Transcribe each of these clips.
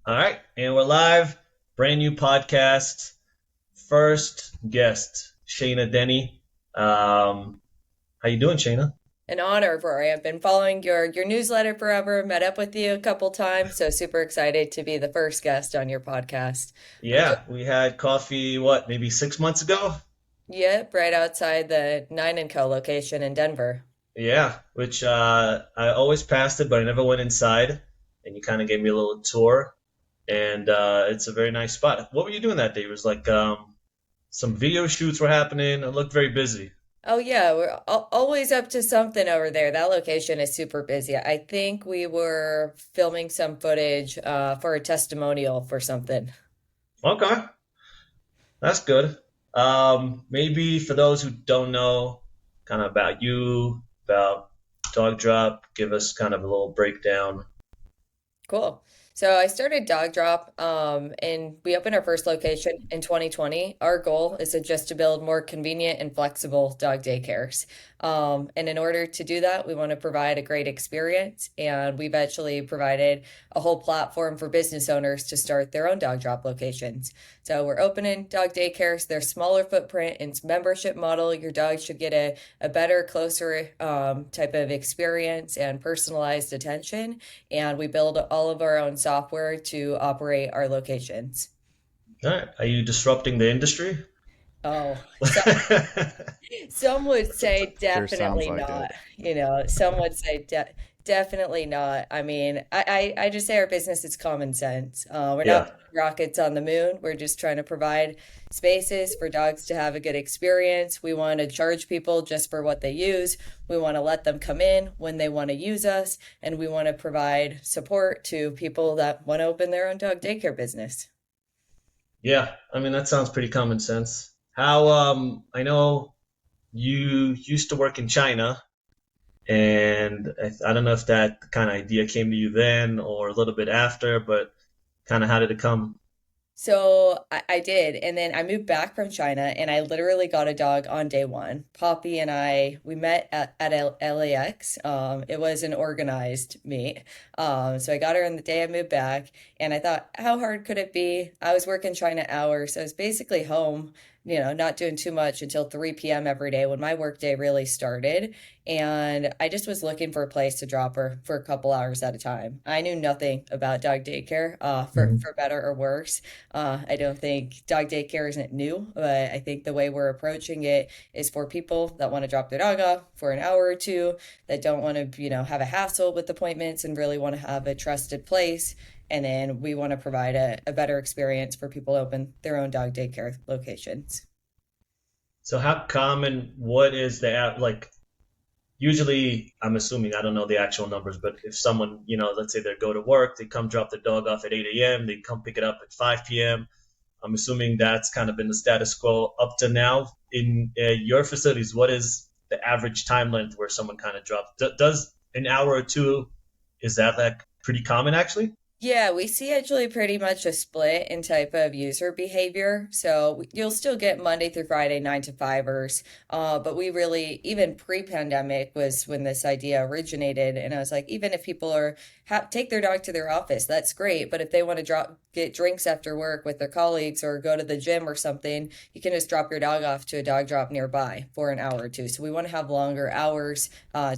All right, and we're live. Brand new podcast. First guest, Shaina Denny. How you doing, Shaina? An honor, Rory. I've been following your newsletter forever, met up with you a couple times, so super excited to be the first guest on your podcast. I'm just, Yeah, we had coffee. What, maybe 6 months ago? yep, right outside the Nine and Co location in Denver. Yeah, which I always passed it, but I never went inside. And you kind of gave me a little tour, and it's a very nice spot. What were you doing that day? It was like some video shoots were happening. It looked very busy. Oh yeah, we're always up to something over there. That location is super busy. I think we were filming some footage for a testimonial for something. Okay, that's good. Maybe for those who don't know, kind of about you, about Dogdrop, give us kind of a little breakdown. Cool. So I started Dogdrop, and we opened our first location in 2020. Our goal is to build more convenient and flexible dog daycares. And in order to do that, we want to provide a great experience, and we've actually provided a whole platform for business owners to start their own Dogdrop locations. So we're opening dog daycares. They're smaller footprint and membership model. Your dog should get a better, closer type of experience and personalized attention, and we build all of our own software to operate our locations. All right. Are you disrupting the industry? Oh, so some would say Sure sounds definitely like not. it. Some would say definitely not. I mean, I just say our business is common sense. We're not Yeah. putting rockets on the moon. We're just trying to provide spaces for dogs to have a good experience. We want to charge people just for what they use. We want to let them come in when they want to use us, and we want to provide support to people that want to open their own dog daycare business. Yeah. I mean, that sounds pretty common sense. How, I know you used to work in China, and I don't know if that kind of idea came to you then or a little bit after, but kind of how did it come? So I did, and then I moved back from China, and I literally got a dog on day one. Poppy and we met at LAX. It was an organized meet. So I got her on the day I moved back, and I thought, how hard could it be? I was working China hours, so I was basically home, not doing too much until 3 p.m. every day when my workday really started. And I just was looking for a place to drop her for a couple hours at a time. I knew nothing about dog daycare, for better or worse. I don't think dog daycare isn't new, but I think the way we're approaching it is for people that want to drop their dog off for an hour or two, that don't want to, have a hassle with appointments and really want to have a trusted place. And then we want to provide a better experience for people to open their own dog daycare locations. So how common, what is the app like? Usually, I'm assuming, I don't know the actual numbers, but if someone, let's say they go to work, they come drop the dog off at 8 a.m., they come pick it up at 5 p.m. I'm assuming that's kind of been the status quo up to now. In your facilities, what is the average time length where someone kind of drops? Does an hour or two, is that like pretty common actually? Yeah, we see actually pretty much a split in type of user behavior. So you'll still get Monday through Friday 9 to 5ers. But we really, even pre-pandemic was when this idea originated. And I was like, even if people take their dog to their office, that's great. But if they want to get drinks after work with their colleagues or go to the gym or something, you can just drop your dog off to a dog drop nearby for an hour or two. So we want to have longer hours,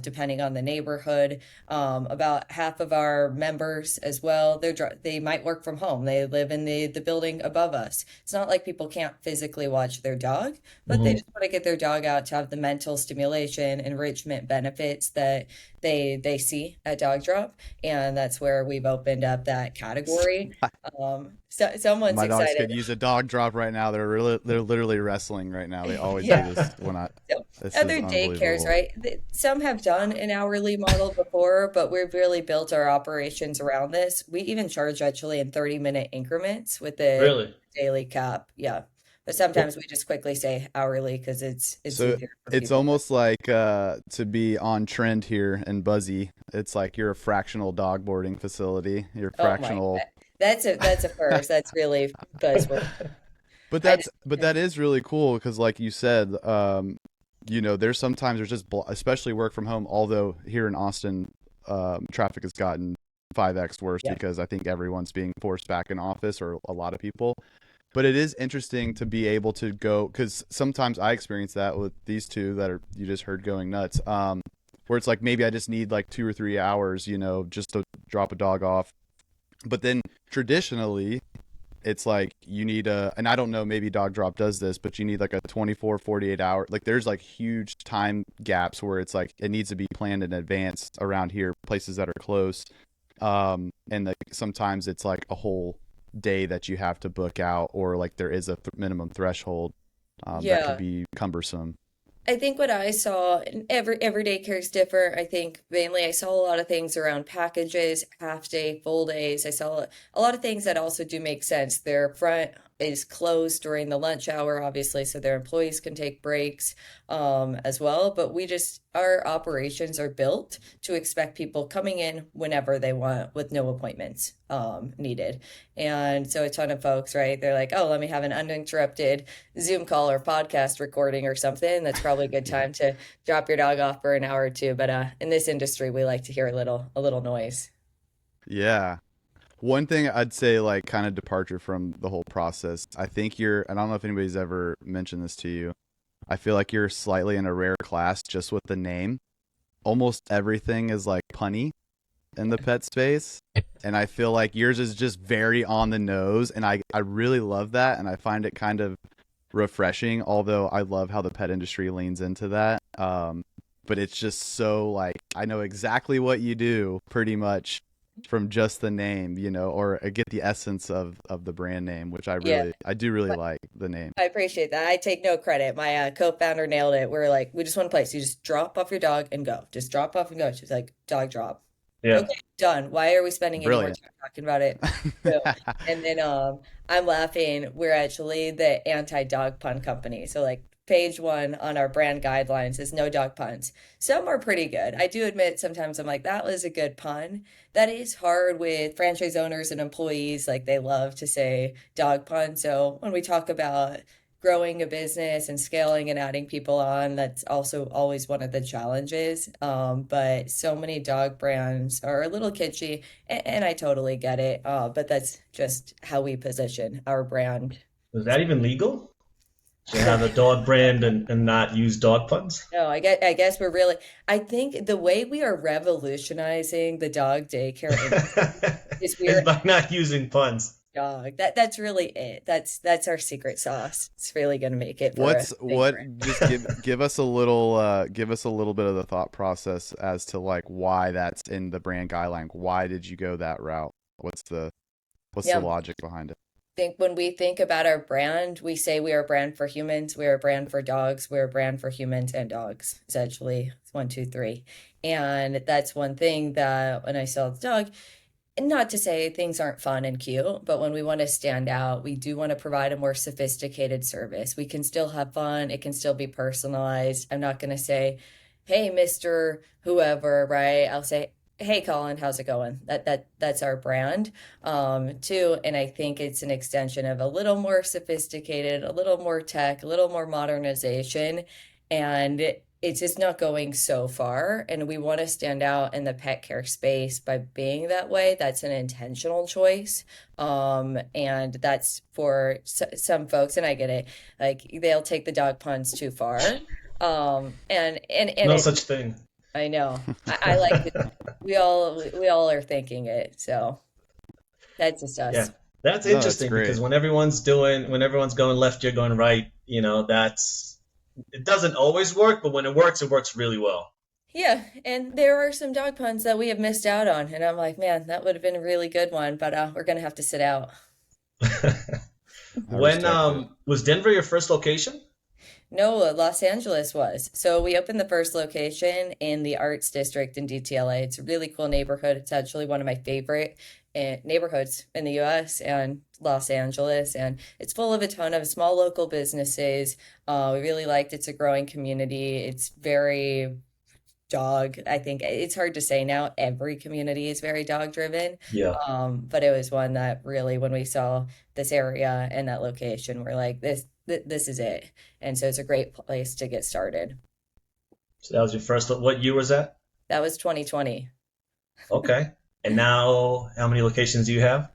depending on the neighborhood. About half of our members as well, they might work from home. They live in the building above us. It's not like people can't physically watch their dog, but they Hmm. just want to get their dog out to have the mental stimulation, enrichment benefits that they see at Dog Drop, and that's where we've opened up that category. So someone's My dogs excited. could use a dog drop right now. They're literally wrestling right now. They always do Yeah. this when I. So This is other daycares, unbelievable. right? Some have done an hourly model before, but we've really built our operations around this. We even charge actually in 30-minute increments with the Really? daily cap. Yeah. But Well, sometimes we just quickly say hourly because it's So easier for it's people. almost like to be on trend here and buzzy. It's like you're a fractional dog boarding facility. You're Oh my, fractional. that's a first. That's really buzzword. But I that's just but that is really cool because, like you said, there's sometimes there's just especially work from home. Although here in Austin, traffic has gotten 5x worse Yeah. because I think everyone's being forced back in office, or a lot of people. But it is interesting to be able to go, because sometimes I experience that with these two that are you just heard going nuts. Where it's like maybe I just need like 2 or 3 hours, just to drop a dog off. But then traditionally, it's like you need and I don't know, maybe Dog Drop does this, but you need like a 24, 48 hour, like there's like huge time gaps where it's like it needs to be planned in advance around here, places that are close. And like sometimes it's like a whole day that you have to book out, or like there is a minimum threshold, that could Yeah. be cumbersome. I think what I saw, and every daycare is different. I think mainly I saw a lot of things around packages, half day, full days. I saw a lot of things that also do make sense. Their front is closed during the lunch hour, obviously, so their employees can take breaks as well. But our operations are built to expect people coming in whenever they want with no appointments needed. And so a ton of folks, right? They're like, oh, let me have an uninterrupted Zoom call or podcast recording or something. That's probably a good Yeah. time to drop your dog off for an hour or two. But in this industry, we like to hear a little noise. Yeah. One thing I'd say, like, kind of departure from the whole process, I think I don't know if anybody's ever mentioned this to you. I feel like you're slightly in a rare class just with the name. Almost everything is like punny in the pet space. And I feel like yours is just very on the nose. And I really love that. And I find it kind of refreshing, although I love how the pet industry leans into that. But it's just so like, I know exactly what you do pretty much from just the name, or I get the essence of the brand name, which Yeah, I do really like the name. I appreciate that. I take no credit. My co-founder nailed it. We're like, we just want a place. You just drop off your dog and go. Just drop off and go. She's like, dog drop. Yeah. Okay, done. Why are we spending any more Brilliant. time talking about it? So, and then I'm laughing. We're actually the anti-dog pun company. So like page one on our brand guidelines is no dog puns. Some are pretty good. I do admit sometimes I'm like, that was a good pun. That is hard with franchise owners and employees. Like they love to say dog pun. So when we talk about growing a business and scaling and adding people on, that's also always one of the challenges. But so many dog brands are a little kitschy, and I totally get it. But that's just how we position our brand. Was that even legal to have a dog brand and not use dog puns? No, I guess we're really, I think the way we are revolutionizing the dog daycare industry is we Is are by not using puns. dog. That's really it. That's our secret sauce. It's really gonna make it for a What's big what? brand. Just give us a little bit of the thought process as to like why that's in the brand guideline. Why did you go that route? What's the Yeah. logic behind it? Think when we think about our brand, we say we are a brand for humans, we're a brand for dogs, we're a brand for humans and dogs. Essentially, it's one, two, three. And that's one thing that when I saw the dog, and not to say things aren't fun and cute, but when we want to stand out, we do want to provide a more sophisticated service. We can still have fun, it can still be personalized. I'm not going to say, "Hey, Mr. Whoever," right? I'll say, "Hey, Colin, how's it going?" That's our brand, too. And I think it's an extension of a little more sophisticated, a little more tech, a little more modernization, and it's just not going so far. And we want to stand out in the pet care space by being that way. That's an intentional choice. And that's for some folks, and I get it. Like they'll take the dog puns too far. And No it, such thing. I know. I like it. We all are thinking it. So that's just Yeah, us. that's No, that's interesting because great. when everyone's going left, you're going right. That's it doesn't always work, but when it works really well. Yeah, and there are some dog puns that we have missed out on, and I'm like, man, that would have been a really good one, but we're gonna have to sit out. I When respect it. was Denver your first location? No, Los Angeles was. So we opened the first location in the Arts District in DTLA. It's a really cool neighborhood. It's actually one of my favorite neighborhoods in the US and Los Angeles. And it's full of a ton of small local businesses. We really liked it's a growing community. It's very dog. I think it's hard to say now. Every community is very dog driven. Yeah, But it was one that really, when we saw this area and that location, we're like, this is it. And so it's a great place to get started. so that was your first. What year was that? That was 2020. Okay, And now, how many locations do you have?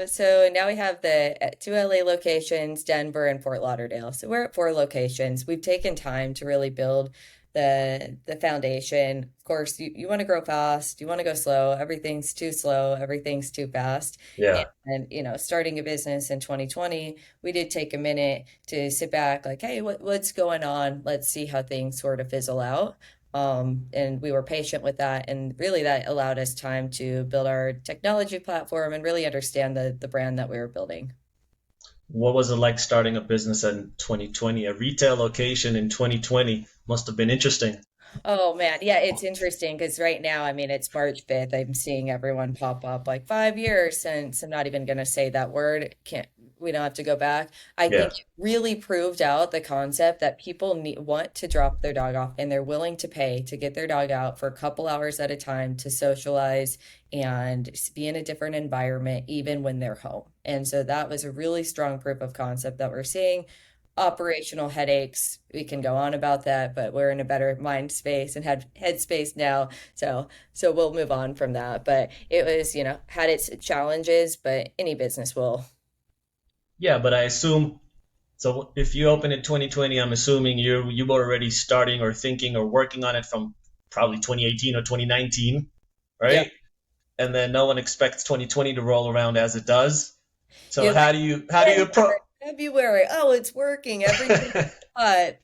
So now we have the two LA locations, Denver and Fort Lauderdale. So we're at four locations. We've taken time to really build the foundation. Of course, you want to grow fast, you want to go slow. Everything's too slow, everything's too fast. Yeah. And starting a business in 2020, we did take a minute to sit back, like, hey, what's going on? Let's see how things sort of fizzle out. And we were patient with that. And really, that allowed us time to build our technology platform and really understand the brand that we were building. What was it like starting a business in 2020? A retail location in 2020 must have been interesting. Oh man, yeah, it's interesting because right now, I mean, it's March 5th. I'm seeing everyone pop up like 5 years since. I'm not even gonna say that word. Can't we don't have to go back. I Yeah. think it really proved out the concept that people want to drop their dog off and they're willing to pay to get their dog out for a couple hours at a time to socialize and be in a different environment, even when they're home. And so that was a really strong proof of concept that we're seeing operational headaches. We can go on about that, but we're in a better mind space and head space now. So we'll move on from that. But it was, had its challenges, but any business will. Yeah, but I assume so if you open in 2020, I'm assuming you were already starting or thinking or working on it from probably 2018 or 2019, Yeah. right? And then no one expects 2020 to roll around as it does. So You're like, how do you January, approach? February. Oh, it's working. Everything.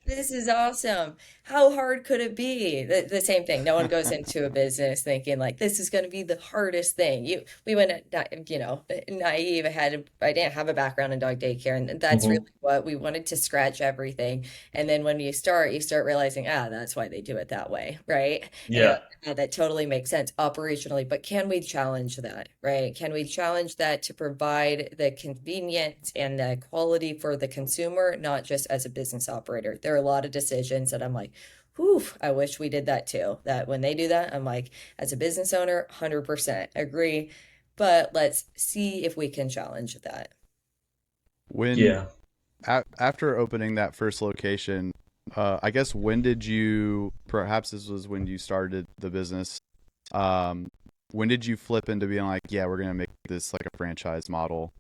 This is awesome. How hard could it be? The same thing. No one goes into a business thinking like this is going to be the hardest thing. We went, naive. I didn't have a background in dog daycare, and that's really Hmm. what we wanted to scratch everything. And then when you start realizing, that's why they do it that way, right? And you're Yeah, like, that totally makes sense operationally, but can we challenge that, right? Can we challenge that to provide the convenience and the quality for the consumer, not just as a business operator? There are a lot of decisions that I'm like, whew, I wish we did that too. That when they do that, I'm like, as a business owner, 100% agree, but let's see if we can challenge that. When yeah. after opening that first location, I guess when did you? Perhaps this was when you started the business. Um, when did you flip into being like, yeah, we're gonna make this like a franchise model?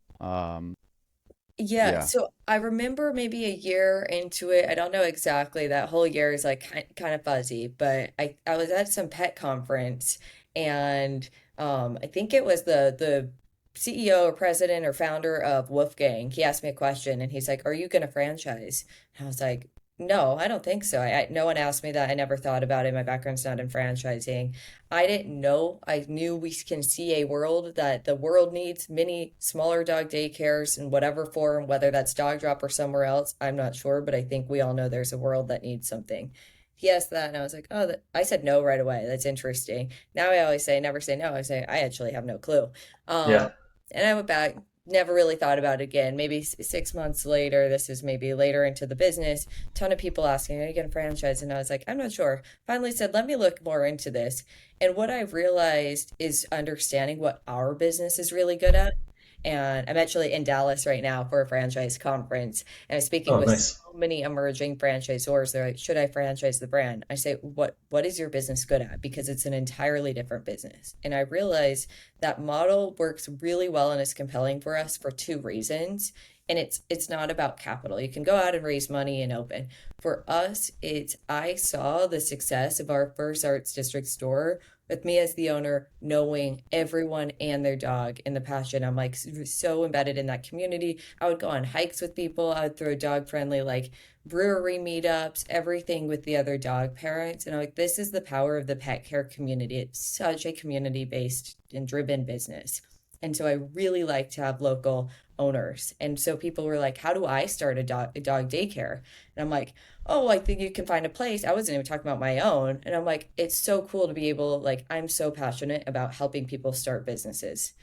Yeah, Yeah. so I remember maybe a year into it. I don't know exactly. That whole year is like kind of fuzzy, but I was at some pet conference and I think it was the CEO or president or founder of Wolfgang. He asked me a question and he's like, "Are you going to franchise?" And I was like, "No, I don't think so. No one asked me that. I never thought about it. My background's not in franchising." I didn't know. I knew we can see a world that the world needs many smaller dog daycares in whatever form, whether that's dog drop or somewhere else. I'm not sure, but I think we all know there's a world that needs something. He asked that, and I was like, oh, I said no right away. That's interesting. Now I always say, never say no. I say, I actually have no clue. Um, Yeah. and I went back, never really thought about it again. Maybe 6 months later, this is maybe later into the business, ton of people asking, are you going to franchise? And I was like, I'm not sure. Finally said, let me look more into this. And what I've realized is understanding what our business is really good at. And I'm actually in Dallas right now for a franchise conference, and I'm speaking Oh, with so nice. many emerging franchisors. They're like, "Should I franchise the brand?" I say, "What is your business good at?" Because it's an entirely different business. And I realize that model works really well and is compelling for us for two reasons. And it's not about capital. You can go out and raise money and open. For us, it's I saw the success of our first Arts District store with me as the owner, knowing everyone and their dog in the passion. I'm like so embedded in that community. I would go on hikes with people. I would throw dog friendly like brewery meetups, everything with the other dog parents. And I'm like, this is the power of the pet care community. It's such a community based and driven business. And so I really like to have local owners. And so people were like, how do I start a dog daycare? And I'm like, oh, I think you can find a place. I wasn't even talking about my own. And I'm like, it's so cool to be able, like, I'm so passionate about helping people start businesses.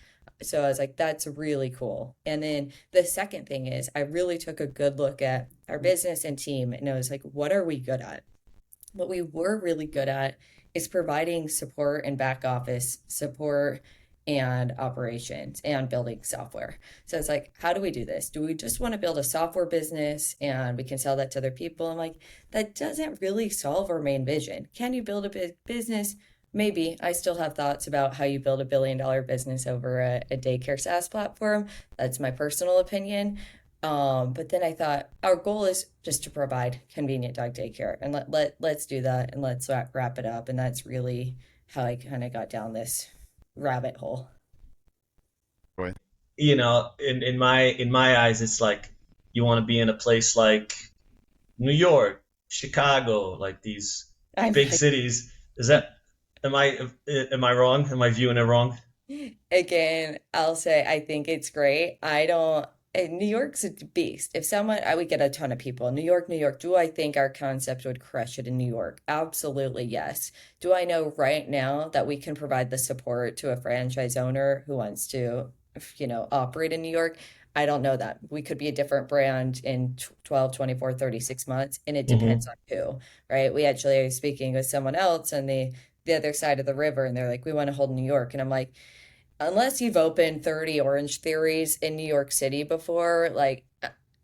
So I was like, that's really cool. And then the second thing is, I really took a good look at our business and team. And I was like, what are we good at? What we were really good at is providing support and back office support and operations and building software. So it's like, how do we do this? Do we just want to build a software business and we can sell that to other people? I'm like, that doesn't really solve our main vision. Can you build a business? Maybe I still have thoughts about how you build a billion-dollar business over a daycare SaaS platform. That's my personal opinion. But then I thought our goal is just to provide convenient dog daycare, and let's do that, and let's wrap it up. And that's really how I kind of got down this rabbit hole. Boy. In my eyes, it's like you want to be in a place like New York, Chicago, like these I'm big like, cities. Is that am I wrong? Am I viewing it wrong? again, I'll say I think it's great. I don't. New York's a beast. If someone, I would get a ton of people. New York, New York. Do I think our concept would crush it in New York? Absolutely, yes. Do I know right now that we can provide the support to a franchise owner who wants to, operate in New York? I don't know that. We could be a different brand in 12, 24, 36 months, and it depends Hmm. on who, right? We actually are speaking with someone else on the other side of the river, and they're like, we want to hold New York. And I'm like, unless you've opened 30 Orange Theories in New York City before, like,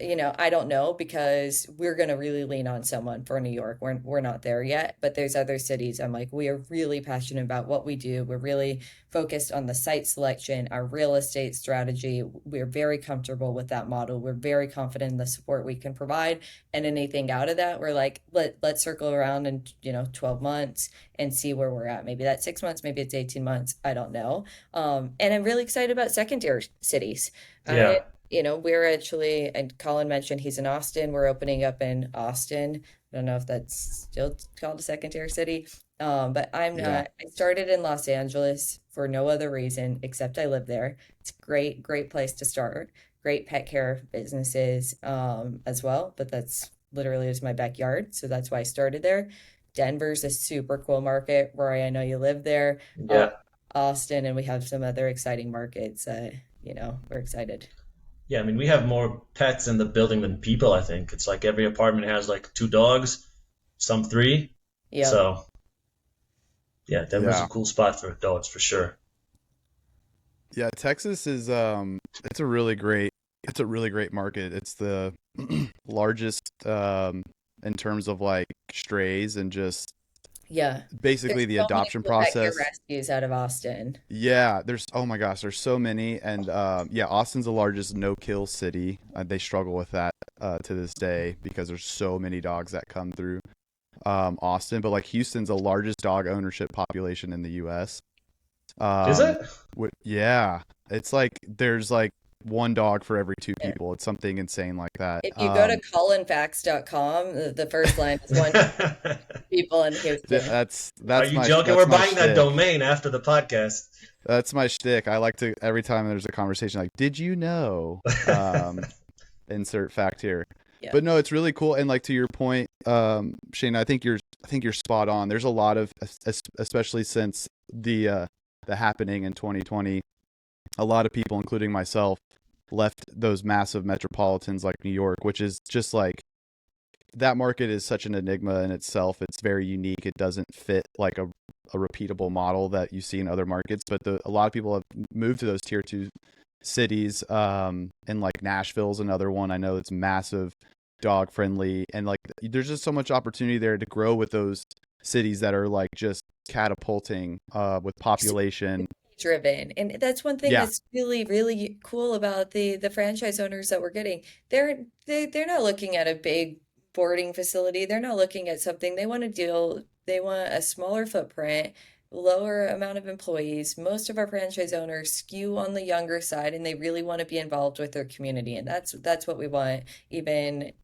I don't know because we're going to really lean on someone for New York. We're not there yet, but there's other cities. I'm like, we are really passionate about what we do. We're really focused on the site selection, our real estate strategy. We're very comfortable with that model. We're very confident in the support we can provide. And anything out of that, we're like, let's circle around in, 12 months and see where we're at. Maybe that's 6 months, maybe it's 18 months. I don't know. And I'm really excited about secondary cities. I, Yeah, we're actually, and Colin mentioned he's in Austin. We're opening up in Austin. I don't know if that's still called a secondary city. But I'm Yeah. not. I started in Los Angeles for no other reason except I live there. It's a great, great place to start. Great pet care businesses as well. But that's literally is my backyard. So that's why I started there. Denver's a super cool market. Rory, I know you live there. Uh, yeah, Austin, and we have some other exciting markets. We're excited. yeah. I mean, we have more pets in the building than people. I think it's like every apartment has like two dogs, some three. Yep. So yeah, Denver's a Yeah. cool spot for dogs for sure. Yeah, Texas is it's a really great market. It's the largest in terms of like strays and just Yeah. basically There's the so many adoption cool pet care process. rescues out of Austin. Yeah, there's oh my gosh, there's so many, and yeah, Austin's the largest no-kill city. They struggle with that to this day because there's so many dogs that come through Austin, but like Houston's the largest dog ownership population in the U.S. Is Um, it? yeah, it's like there's like one dog for every two Yeah. people. It's something insane like that. If you go to colinfacts.com, the first line is one people in Houston. Are That's you joking? We're my buying that shtick. domain after the podcast. That's my shtick. I like to every time there's a conversation like, "Did you know?" Insert fact here. Yeah. But no, it's really cool. And like to your point, Shane, I think you're spot on. There's a lot of, especially since the happening in 2020, a lot of people, including myself, left those massive metropolitans like New York, which is just like that market is such an enigma in itself. It's very unique. It doesn't fit like a repeatable model that you see in other markets. But a lot of people have moved to those tier 2 cities. And like Nashville's another one. I know it's massive, dog friendly, and like there's just so much opportunity there to grow with those cities that are like just catapulting with population. Driven. And that's one thing Yeah, that's really, really cool about the franchise owners that we're getting. They're not looking at a big boarding facility. They're not looking at something. They want a smaller footprint, lower amount of employees. Most of our franchise owners skew on the younger side and they really want to be involved with their community. And that's what we want.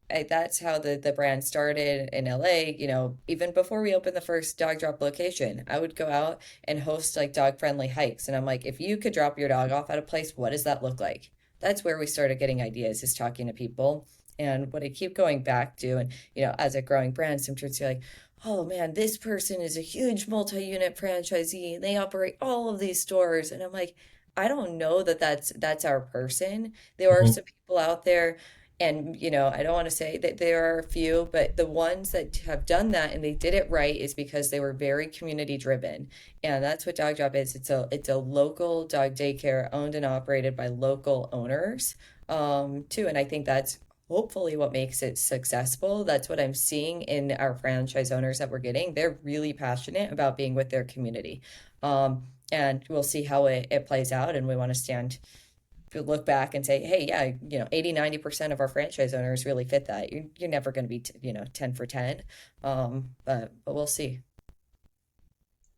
That's how the brand started in LA, even before we opened the first dog drop location. I would go out and host like dog friendly hikes. And I'm like, if you could drop your dog off at a place, what does that look like? That's where we started getting ideas, is talking to people. And what I keep going back to, and as a growing brand, sometimes you're like, oh man, this person is a huge multi-unit franchisee and they operate all of these stores. And I'm like, I don't know that that's our person. There are Mhm. some people out there, and I don't want to say that there are a few, but the ones that have done that and they did it right is because they were very community driven. And that's what Dog Drop is. It's a local dog daycare owned and operated by local owners, too. And I think that's hopefully what makes it successful. That's what I'm seeing in our franchise owners that we're getting. They're really passionate about being with their community. And we'll see how it plays out. And we want to look back and say, hey, yeah, 80, 90% of our franchise owners really fit that. You're never going to be, 10 for 10. But we'll see.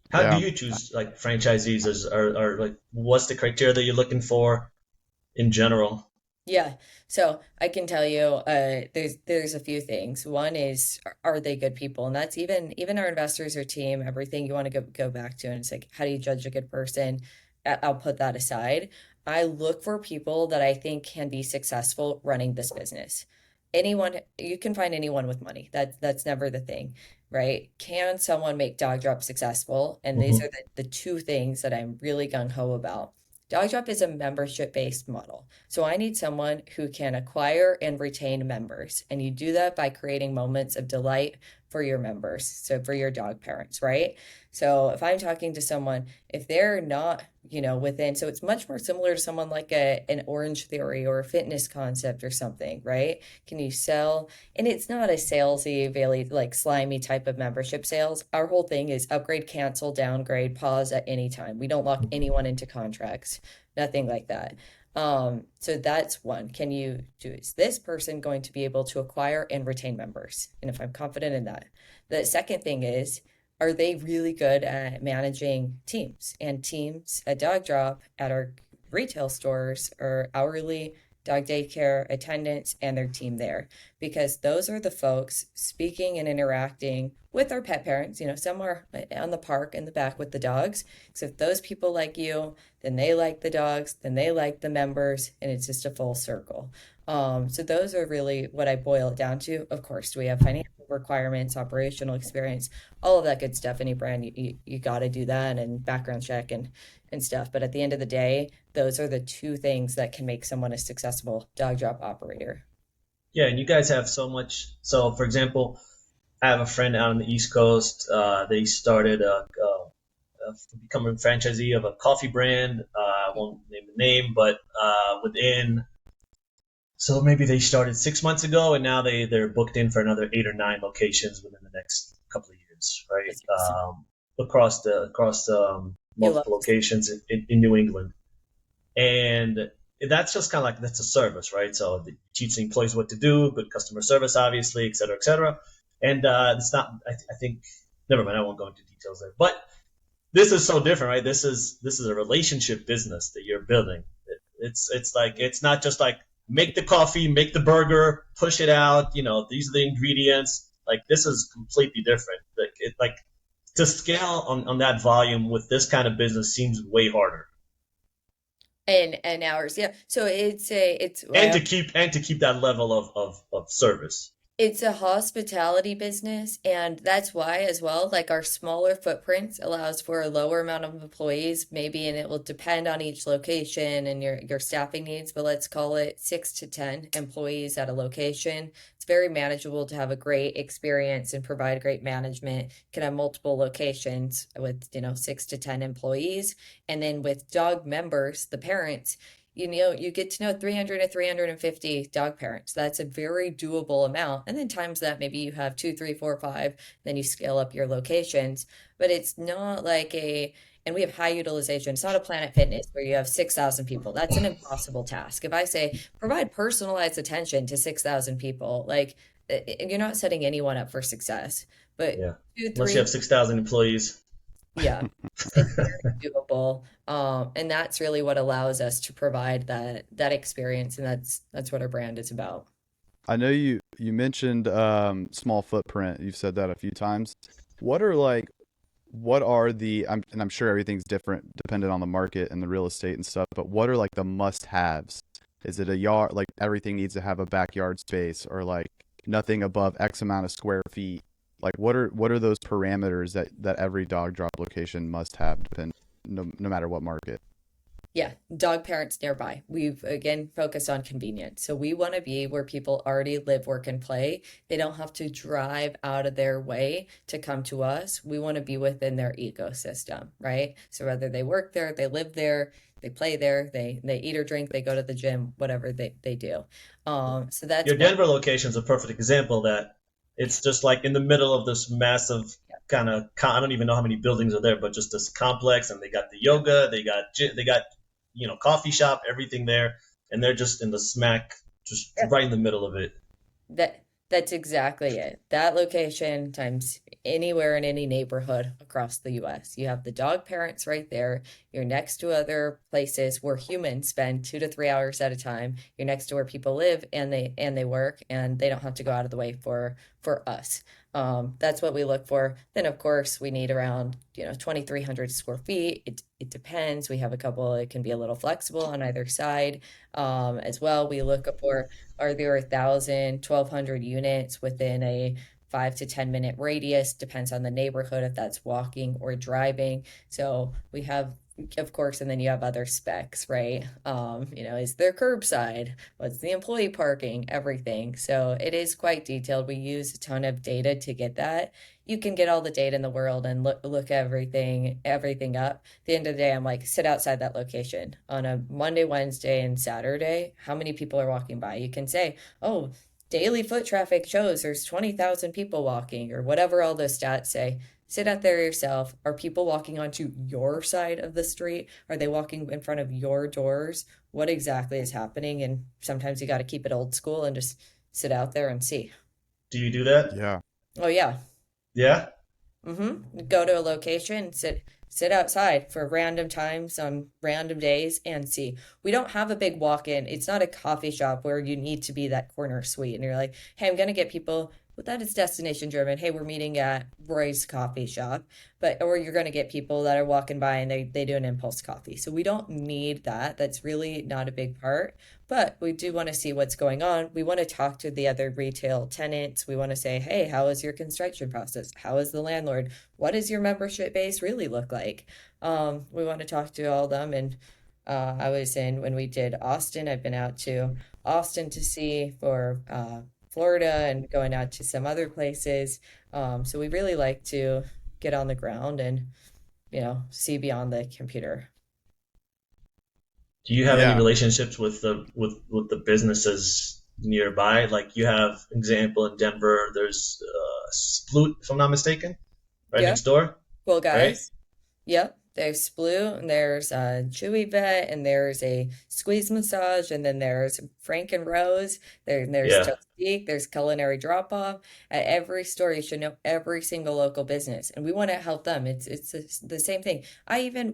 How do Yeah. you choose like franchisees? Are like what's the criteria that you're looking for in general? Yeah, so I can tell you, there's a few things. One is, are they good people? And that's even our investors or team, everything you want to go back to. And it's like, how do you judge a good person? I'll put that aside. I look for people that I think can be successful running this business. Anyone, you can find anyone with money. That's never the thing, right? Can someone make Dog Drop successful? And these are Hmm. the two things that I'm really gung ho about. Dog Drop is a membership-based model. So I need someone who can acquire and retain members. And you do that by creating moments of delight for your members. So for your dog parents, right? So if I'm talking to someone, if they're not, within, so it's much more similar to someone like an Orange Theory or a fitness concept or something, right? Can you sell? And it's not a salesy, very like slimy type of membership sales. Our whole thing is upgrade, cancel, downgrade, pause at any time. We don't lock anyone into contracts, nothing like that. So that's one. Can you do, is this person going to be able to acquire and retain members? And if I'm confident in that, the second thing is, are they really good at managing teams? And teams at Dog Drop at our retail stores are hourly dog daycare attendants and their team there, because those are the folks speaking and interacting with our pet parents. Some are on the park in the back with the dogs. So if those people like you, then they like the dogs, then they like the members, and it's just a full circle. So those are really what I boil it down to. Of course, we have financial requirements, operational experience, all of that good stuff. Any brand, you got to do that, and background check and stuff. But at the end of the day, those are the two things that can make someone a successful dog drop operator. Yeah, and you guys have so much. So, for example, I have a friend out on the East Coast. They started becoming a franchisee of a coffee brand. I won't name the name, but within so maybe they started 6 months ago, and now they're booked in for another 8 or 9 locations within the next couple of years, right? That's awesome. Across You love multiple to see. locations in New England, and that's just kind of like that's a service, right? So it teach the employees what to do, good customer service, obviously, et cetera, et cetera. And it's not. I think. Never mind. I won't go into details there. But this is so different, right? This is a relationship business that you're building. It's like it's not just like make the coffee, make the burger, push it out. These are the ingredients. Like this is completely different. Like to scale on that volume with this kind of business seems way harder. And hours, yeah. So it's And well, to keep that level of service. it's a hospitality business, and that's why as well, like our smaller footprints allows for a lower amount of employees, maybe, and it will depend on each location and your staffing needs, but let's call it 6 to 10 employees at a location. It's very manageable to have a great experience and provide great management. You can have multiple locations with, 6 to 10 employees. And then with dog members, the parents, you get to know 300 to 350 dog parents. That's a very doable amount. And then times that, maybe you have two, three, four, five, then you scale up your locations. But it's not like and we have high utilization. It's not a Planet Fitness where you have 6,000 people. That's an impossible task. If I say provide personalized attention to 6,000 people, like you're not setting anyone up for success. But Yeah. two, Unless you three, have 6,000 employees. yeah, it's very doable. And that's really what allows us to provide that experience, and that's what our brand is about. I know you mentioned small footprint. You've said that a few times. What are like what are the and I'm sure everything's different dependent on the market and the real estate and stuff, but what are like the must-haves? Is it a yard, like everything needs to have a backyard space, or like nothing above X amount of square feet? Like what are those parameters that every dog drop location must have, no matter what market? Yeah, dog parents nearby. We've again focused on convenience. So we want to be where people already live, work, and play. They don't have to drive out of their way to come to us. We want to be within their ecosystem, right? So whether they work there, they live there, they play there, they eat or drink, they go to the gym, whatever they do. So that's Your one. Denver location is a perfect example of that it's just like in the middle of this massive kind of I don't even know how many buildings are there, but just this complex, and they got the Yeah. yoga, they got coffee shop, everything there, and they're just in the smack, just Yeah. right in the middle of it. That's exactly it. That location times anywhere in any neighborhood across the US. You have the dog parents right there. You're next to other places where humans spend 2 to 3 hours at a time. You're next to where people live and they work, and they don't have to go out of the way for us. That's what we look for. Then of course we need around 2,300 square feet. It depends. We have a couple. It can be a little flexible on either side, as well. We look for, are there 1,000, 1,200 units within a 5 to 10 minute radius? Depends on the neighborhood if that's walking or driving. So we have, of course, and then you have other specs, right? Is there curbside? What's the employee parking? Everything. So it is quite detailed. We use a ton of data to get that. You can get all the data in the world and look everything up. At the end of the day, I'm like, sit outside that location on a Monday, Wednesday, and Saturday. How many people are walking by? You can say, oh, daily foot traffic shows there's 20,000 people walking, or whatever all those stats say. Sit out there yourself. Are people walking onto your side of the street? Are they walking in front of your doors? What exactly is happening? And sometimes you got to keep it old school and just sit out there and see. Do you do that? Yeah. Oh, yeah. Yeah. Go to a location, sit outside for random times on random days and see. We don't have a big walk-in. It's not a coffee shop where you need to be that corner suite and you're like, hey, I'm gonna get people. But that is destination driven. Hey, we're meeting at Roy's coffee shop, but or you're gonna get people that are walking by and they do an impulse coffee. So we don't need that. That's really not a big part. But we do want to see what's going on. We want to talk to the other retail tenants. We want to say, hey, how is your construction process? How is the landlord? What does your membership base really look like? We want to talk to all of them. And I was in, when we did Austin, I've been out to Austin to see for Florida and going out to some other places. So we really like to get on the ground and, see beyond the computer. Do you have any Yeah. relationships with the businesses nearby? Like you have example in Denver, there's Sploot, if I'm not mistaken, right Yeah, next door, cool right? guys. Yep, there's Splu, and there's a Chewy Vet, and there's a Squeeze Massage, and then there's Frank and Rose. There's Yeah. Toastique, there's Culinary Drop Off. At every store, you should know every single local business, and we want to help them. It's the same thing.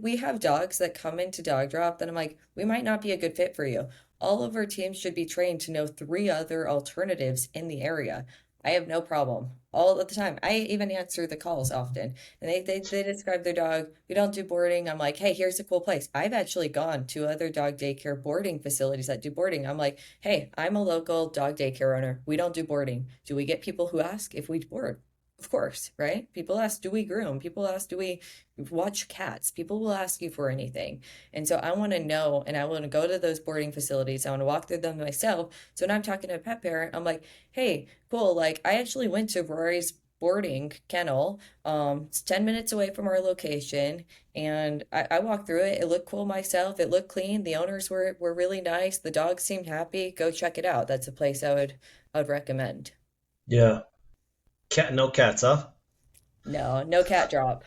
We have dogs that come into Dog Drop that I'm like, we might not be a good fit for you. All of our teams should be trained to know three other alternatives in the area. I have no problem all of the time. I even answer the calls often, and they describe their dog. We don't do boarding. I'm like, hey, here's a cool place. I've actually gone to other dog daycare boarding facilities that do boarding. I'm like, hey, I'm a local dog daycare owner. We don't do boarding. Do we get people who ask if we board? Of course, right? People ask, do we groom? People ask, do we watch cats? People will ask you for anything. And so I want to know, and I want to go to those boarding facilities. I want to walk through them myself. So when I'm talking to a pet parent, I'm like, hey, cool. Like I actually went to Rory's boarding kennel. It's 10 minutes away from our location. And I walked through it. It looked cool myself. It looked clean. The owners were really nice. The dogs seemed happy. Go check it out. That's a place I would recommend. Yeah. No cats, huh? No, no cat drop.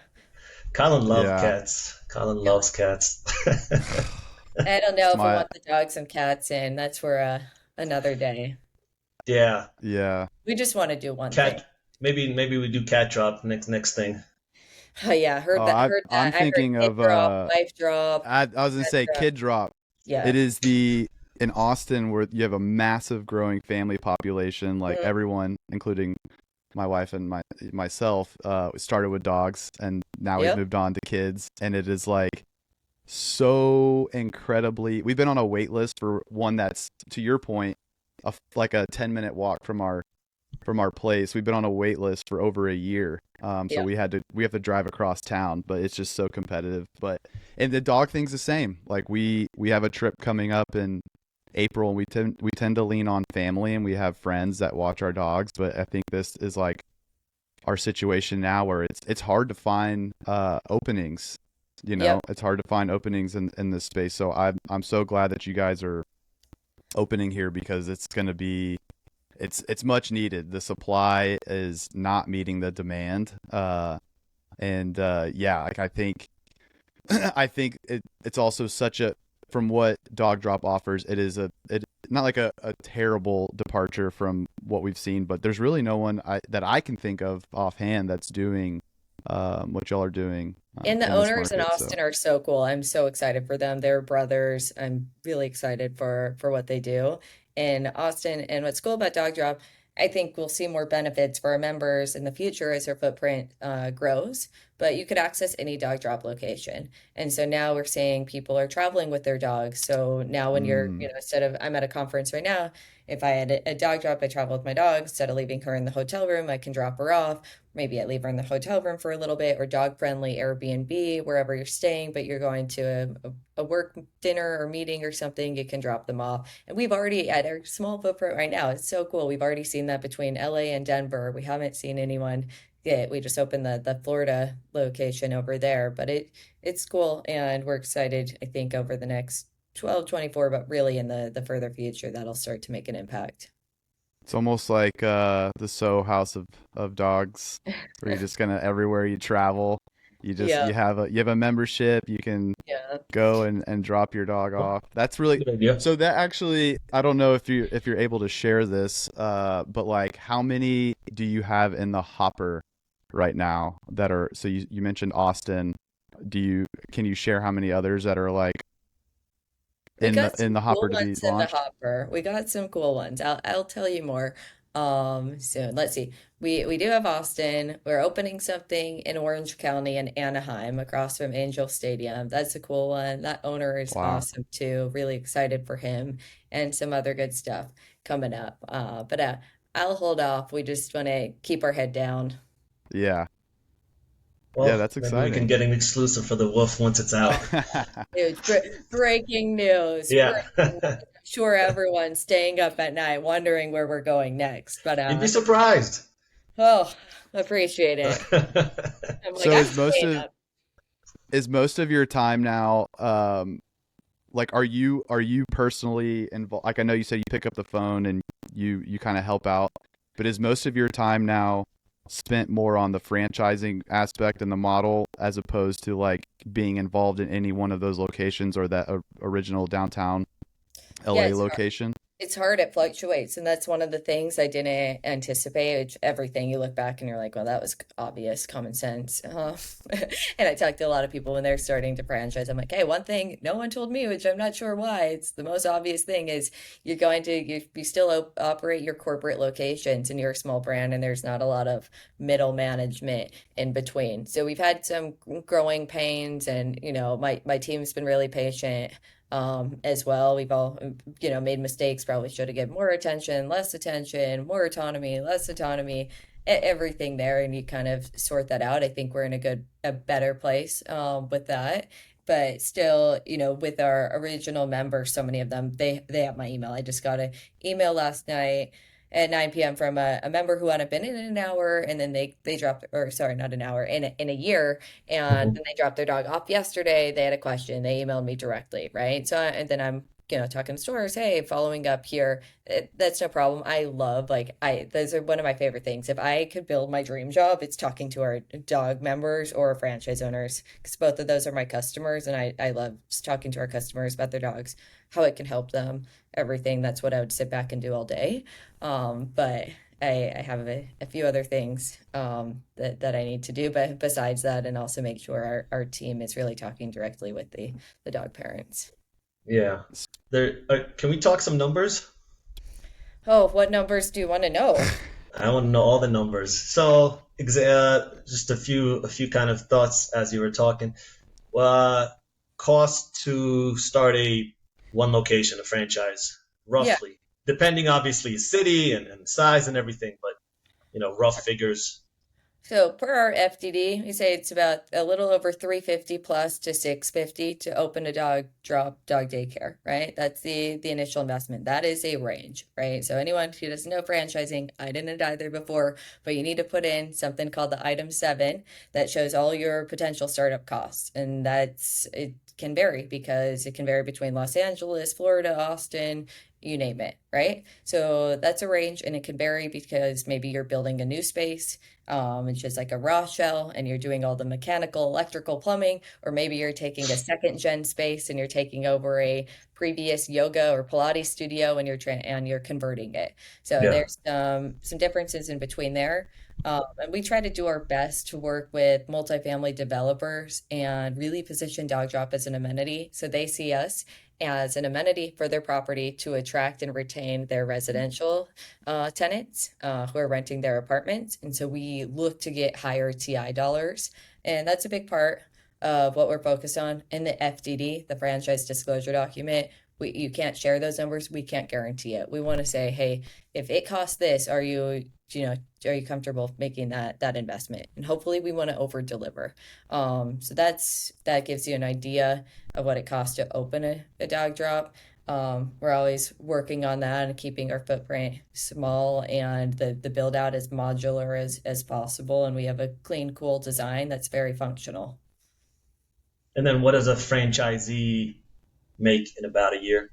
Colin loves Yeah. cats. Colin Yeah. loves cats. I don't know It's if I my want the dogs and cats in. That's for another day. Yeah. yeah. We just want to do one thing. Cat. Maybe we do cat drop next thing. Oh yeah, Oh, heard that. Heard I'm that. I heard thinking kid of drop, wife drop, I was gonna pet say drop. Kid Drop. Yeah. It is the in Austin where you have a massive growing family population, like Mhm. everyone, including my wife and myself, started with dogs, and now we've Yep. moved on to kids, and it is like so incredibly. We've been on a wait list for one that's, to your point, like a 10-minute walk from our place. We've been on a wait list for over a year. So Yep. we have to drive across town, but it's just so competitive. But and the dog thing's the same. Like we have a trip coming up in April, and we tend to lean on family, and we have friends that watch our dogs. But I think this is like our situation now, where it's hard to find openings You know, Yep. it's hard to find openings in this space. So I'm so glad that you guys are opening here because it's going to be it's much needed. The supply is not meeting the demand. And yeah, like I think I think it's also such a from what Dog Drop offers, it is it not like a terrible departure from what we've seen, but there's really no one that I can think of offhand that's doing what y'all are doing And the in this owners in market. So Austin are so cool. I'm so excited for them. They're brothers. I'm really excited for what they do in Austin. And what's cool about Dog Drop, I think we'll see more benefits for our members in the future as their footprint grows. But you could access any Dog Drop location. And so now we're seeing people are traveling with their dogs. So now when you're, mm, instead of I'm at a conference right now, if I had a dog drop, I travel with my dog. Instead of leaving her in the hotel room, I can drop her off. Maybe I leave her in the hotel room for a little bit, or dog friendly Airbnb, wherever you're staying, but you're going to a work dinner or meeting or something, you can drop them off. And we've already, at our small footprint right now, it's so cool. We've already seen that between LA and Denver. We haven't seen anyone yet. We just opened the Florida location over there, but it's cool. And we're excited, I think, over the next 12, 24, but really in the further future, that'll start to make an impact. it's almost like the So House of Dogs, where you're just gonna everywhere you travel, Yeah, you have a membership, you can yeah. go and drop your dog Oh, off. That's really good idea. so that actually I don't know if you're able to share this, but like how many do you have in the hopper right now that are so you mentioned Austin. Do you can you share how many others that are like We got in some the cool hopper to be ones in the launched? hopper. We got some cool ones. I'll tell you more soon. Let's see. We do have Austin. We're opening something in Orange County in Anaheim across from Angel Stadium. That's a cool one. That owner is Wow. awesome too. Really excited for him and some other good stuff coming up. But I'll hold off. We just want to keep our head down. Yeah. Yeah, Well, that's maybe we can exciting. get an exclusive for the wolf once it's out. Oh, huge breaking news. Yeah. Breaking news. I'm sure everyone's staying up at night wondering where we're going next. But You'd be surprised. oh, appreciate it. I'm like, So I'm staying up. is most of your time now like are you personally involved like I know you said you pick up the phone and you kind of help out, but is most of your time now spent more on the franchising aspect and the model as opposed to like being involved in any one of those locations or that original downtown Yeah, LA location? it's hard, it fluctuates, and that's one of the things I didn't anticipate. Everything you look back and you're like, well, that was obvious, common sense. And I talked to a lot of people when they're starting to franchise. I'm like, hey, one thing no one told me, which I'm not sure why, it's the most obvious thing is you still operate your corporate locations and you're a small brand, and there's not a lot of middle management in between. So we've had some growing pains, and my team's been really patient as well. We've all, made mistakes, probably should have given more attention, more autonomy, less autonomy, everything there. And you kind of sort that out. I think we're in a better place with that. But still, with our original members, so many of them, they have my email. I just got an email last night at 9 p.m. from a member who hadn't been in an hour, and then they dropped, or sorry, not an hour, in a year, and then they dropped their dog off yesterday. They had a question. They emailed me directly, right? So, and then I'm, talking to stores, hey, following up here. That's no problem. I love, like, those are one of my favorite things. If I could build my dream job, it's talking to our dog members or franchise owners, because both of those are my customers, and I love just talking to our customers about their dogs, how it can help them, everything. That's what I would sit back and do all day. But I have a few other things that I need to do, but besides that, and also make sure our team is really talking directly with the dog parents. Yeah. There. Can we talk some numbers? Oh, what numbers do you want to know? I want to know all the numbers. So, just a few kind of thoughts as you were talking. Uh, Cost to start a one location, a franchise, Yeah. roughly, depending obviously city and size and everything, but rough figures. So per our FDD, we say it's about a little over 350 plus to 650 to open a dog drop dog daycare, right? That's the initial investment. That is a range, right? So anyone who doesn't know franchising, I didn't either before, but you need to put in something called the item 7 that shows all your potential startup costs. And that's it can vary because it can vary between Los Angeles, Florida, Austin, you name it, right? So that's a range and it can vary because maybe you're building a new space, it's just like a raw shell and you're doing all the mechanical, electrical, plumbing, or maybe you're taking a second gen space and you're taking over a previous yoga or Pilates studio and you're converting it. So Yeah. there's some differences in between there. And we try to do our best to work with multifamily developers and really position Dog Drop as an amenity. So they see us as an amenity for their property to attract and retain their residential tenants who are renting their apartments. And so we look to get higher TI dollars. And that's a big part of what we're focused on in the FDD, the franchise disclosure document. You can't share those numbers. We can't guarantee it. We want to say, hey, if it costs this, you know, are you comfortable making that investment? And hopefully we want to over deliver. So that gives you an idea of what it costs to open a dog drop. We're always working on that and keeping our footprint small and the build out as modular as possible. And we have a clean, cool design that's very functional. And then what does a franchisee make in about a year?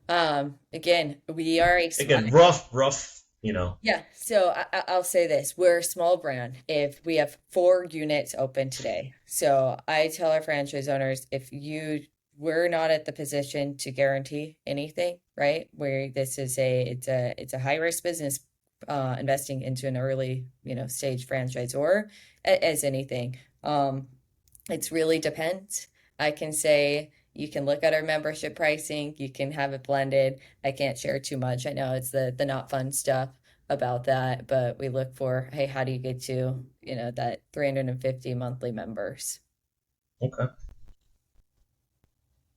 Again, we are a Again, rough, you know. yeah, so I'll say this. We're a small brand. If we have 4 units open today. So I tell our franchise owners, we're not at the position to guarantee anything, right? Where this is it's a high risk business, investing into an early, stage franchisor as anything. It's really depends. I can say you can look at our membership pricing, you can have it blended. I can't share too much. I know it's the not fun stuff about that, but we look for, hey, how do you get to, that 350 monthly members? Okay.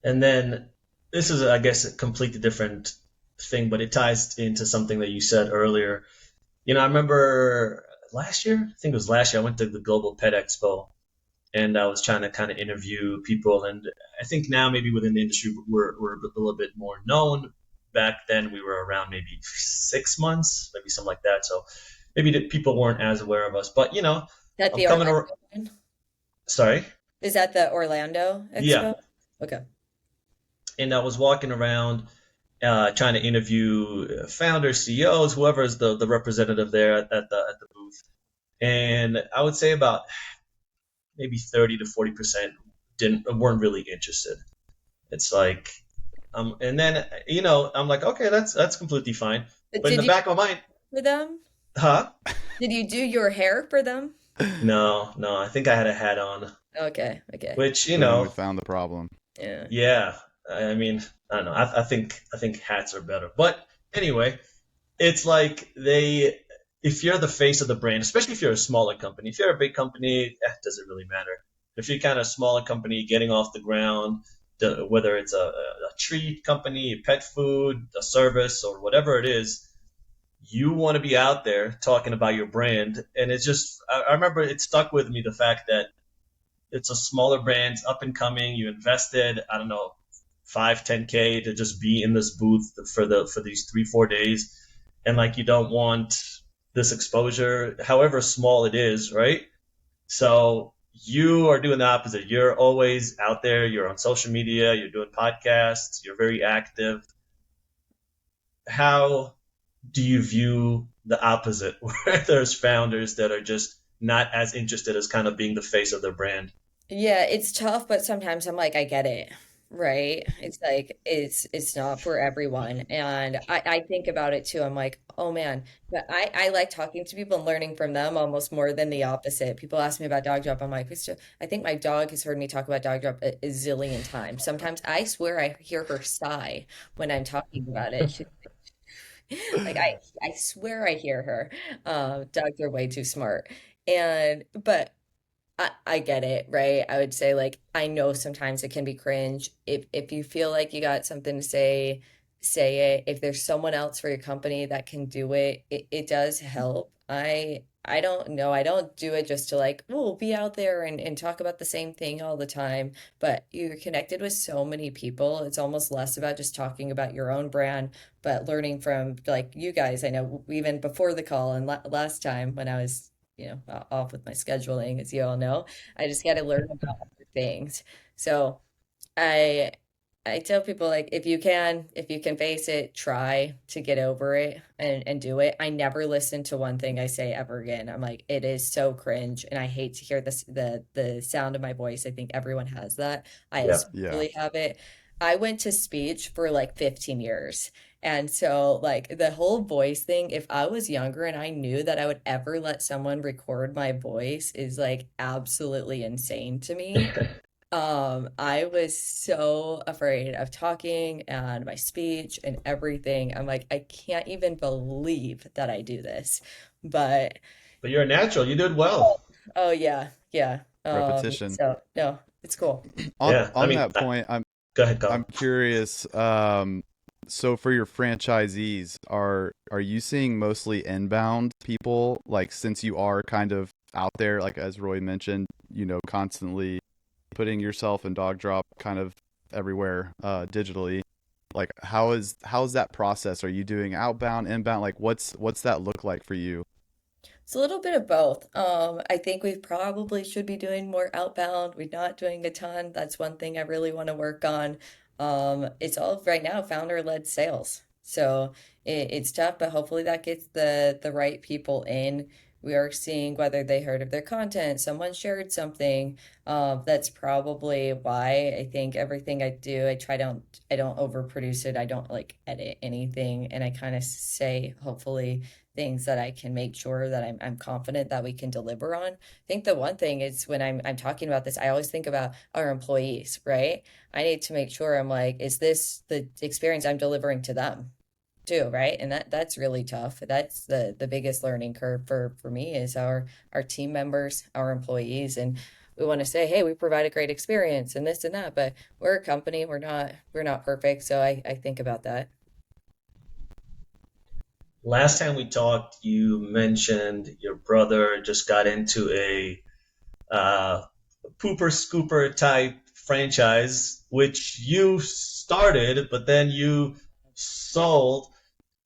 And then this is, I guess, a completely different thing, but it ties into something that you said earlier. I remember last year, I think it was last year, I went to the Global Pet Expo and I was trying to kind of interview people. And I think now maybe within the industry we're a little bit more known. Back then we were around maybe 6 months, maybe something like that. So maybe the people weren't as aware of us. But That I'm the coming Orlando around. one? Sorry. Is that the Orlando Yeah. Expo? Okay. And I was walking around trying to interview founders, CEOs, whoever is the representative there at the booth. And I would say about maybe 30 to 40% didn't weren't really interested. It's like, and then I'm like, okay, that's completely fine. But in Did the you back of my mind, for them? huh? Did you do your hair for them? No, no, I think I had a hat on, Okay, okay. which Boom, we found the problem. Yeah. yeah. I mean, I don't know. I think hats are better. But anyway, it's like if you're the face of the brand, especially if you're a smaller company. If you're a big company, it doesn't really matter. If you're kind of a smaller company getting off the ground, whether it's a treat company, pet food, a service, or whatever it is, you want to be out there talking about your brand. And it's just, I remember it stuck with me the fact that it's a smaller brand, it's up and coming. You invested, I don't know, 5, 10K to just be in this booth for these 3, 4 days, and like you don't want this exposure, however small it is, right? So you are doing the opposite. You're always out there. You're on social media. You're doing podcasts. You're very active. How do you view the opposite, where there's founders that are just not as interested as kind of being the face of their brand? Yeah, it's tough, but sometimes I'm like, I get it, right? It's like it's not for everyone. And I think about it too. I'm like, oh man, but I like talking to people and learning from them almost more than the opposite. People ask me about dog drop. I'm like, I think my dog has heard me talk about dog drop a zillion times. Sometimes I swear I hear her sigh when I'm talking about it. Like I swear I hear her. Dogs are way too smart. But I get it, right? I would say like I know sometimes it can be cringe. If you feel like you got something to say, say it. If there's someone else for your company that can do it, it does help. I don't know. I don't do it just to like, oh, be out there and talk about the same thing all the time. But you're connected with so many people. It's almost less about just talking about your own brand, but learning from like you guys. I know even before the call and la last time when I was, off with my scheduling, as you all know, I just got to learn about other things. So. I I tell people like if you can face it, try to get over it and do it. I never listen to one thing I say ever again. I'm like, it is so cringe and I hate to hear the sound of my voice. I think everyone has that. I Yeah. Yeah. especially have it. I went to speech for like 15 years. And so like the whole voice thing, if I was younger and I knew that I would ever let someone record my voice is like absolutely insane to me. I was so afraid of talking and my speech and everything. I'm like, I can't even believe that I do this. But But you're a natural. You did well. oh yeah, yeah. Repetition. So no, it's cool. On Yeah. I on mean, that point, go ahead, I'm Colin. curious. So for your franchisees, are you seeing mostly inbound people? Like since you are kind of out there, like as Roy mentioned, constantly putting yourself and Dog Drop kind of everywhere digitally. Like how is that process? Are you doing outbound, inbound? Like what's that look like for you? It's a little bit of both. I think we probably should be doing more outbound. We're not doing a ton. That's one thing I really want to work on. It's all right now founder-led sales. So it's tough, but hopefully that gets the right people in. We are seeing whether they heard of their content, someone shared something. That's probably why I think everything I do, I don't overproduce it. I don't like edit anything, and I kind of say hopefully things that I can make sure that I'm confident that we can deliver on. I think the one thing is when I'm talking about this, I always think about our employees, right? I need to make sure I'm like, is this the experience I'm delivering to them too, right? And that's really tough. That's the biggest learning curve for me is our team members, our employees, and we want to say, hey, we provide a great experience and this and that, but we're a company, we're not perfect. So I think about that. Last time we talked, you mentioned your brother just got into a pooper scooper type franchise, which you started, but then you sold.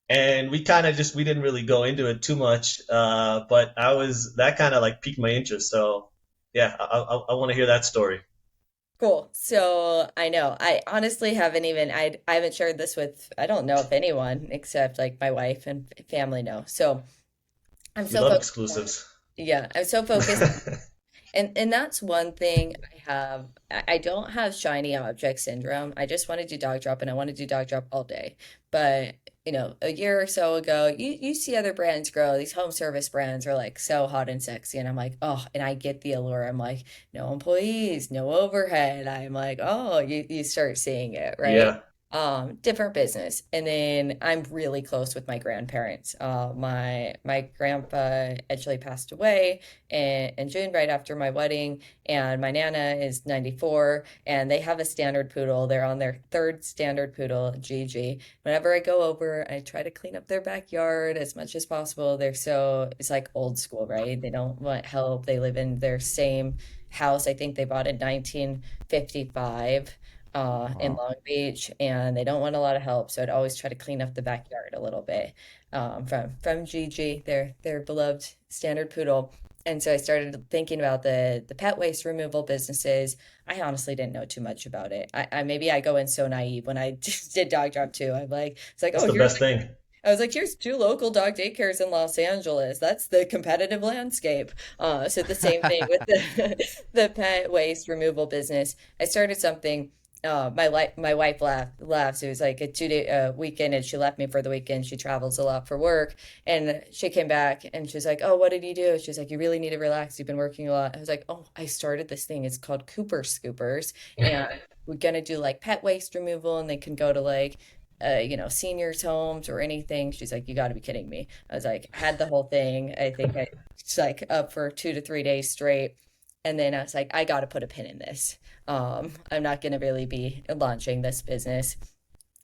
And we kind of just we didn't really go into it too much, but I was that kind of like piqued my interest. So yeah, I want to hear that story. Cool. So I know I honestly haven't even I haven't shared this with I don't know if anyone except like my wife and family know. So I'm We so love focused on exclusives. yeah, I'm so focused and that's one thing I have. I don't have shiny object syndrome. I just want to do dog drop and I want to do dog drop all day. But, a year or so ago, you see other brands grow. These home service brands are like so hot and sexy. And I'm like, oh, and I get the allure. I'm like, no employees, no overhead. I'm like, oh, you start seeing it, right? Yeah, Different business. And then I'm really close with my grandparents. My grandpa actually passed away in June right after my wedding, and my nana is 94, and they have a standard poodle. They're on their third standard poodle, Gigi. Whenever I go over, I try to clean up their backyard as much as possible. It's like old school, right? They don't want help. They live in their same house. I think they bought in 1955 in Wow. Long Beach, and they don't want a lot of help. So I'd always try to clean up the backyard a little bit from Gigi, their beloved standard poodle. And so I started thinking about the pet waste removal businesses. I honestly didn't know too much about it. I maybe I go in so naive when I just did dog drop too. I'm like, it's like, that's oh, the here's best thing. I was like, here's two local dog daycares in Los Angeles. That's the competitive landscape. So the same thing with the the pet waste removal business. I started something. My wife laughs. It was like a 2 day weekend, and she left me for the weekend. She travels a lot for work, and she came back and she's like, "Oh, what did you do?" She's like, "You really need to relax. You've been working a lot." I was like, "Oh, I started this thing. It's called Cooper Scoopers, and we're gonna do like pet waste removal, and they can go to like seniors' homes or anything." She's like, "You got to be kidding me." I was like, had the whole thing. I think I was like up for 2 to 3 days straight. And then I was like, I got to put a pin in this. I'm not going to really be launching this business.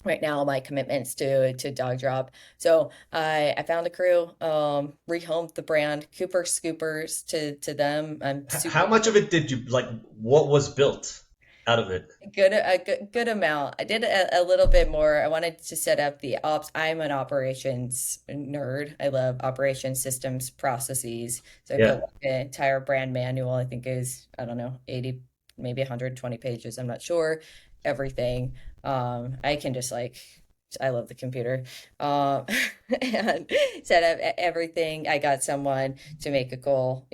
right now my commitments to Dog Drop. So I found a crew, rehomed the brand, Cooper Scoopers to them. I'm super How much of it did you like? What was built out of it? good amount. I did a little bit more. I wanted to set up the ops. I'm an operations nerd. I love operations systems processes. So I Yeah. built like an entire brand manual. I think is, I don't know, 80, maybe 120 pages. I'm not sure. Everything. I can just like I love the computer. Um, and set up everything. I got someone to make a goal,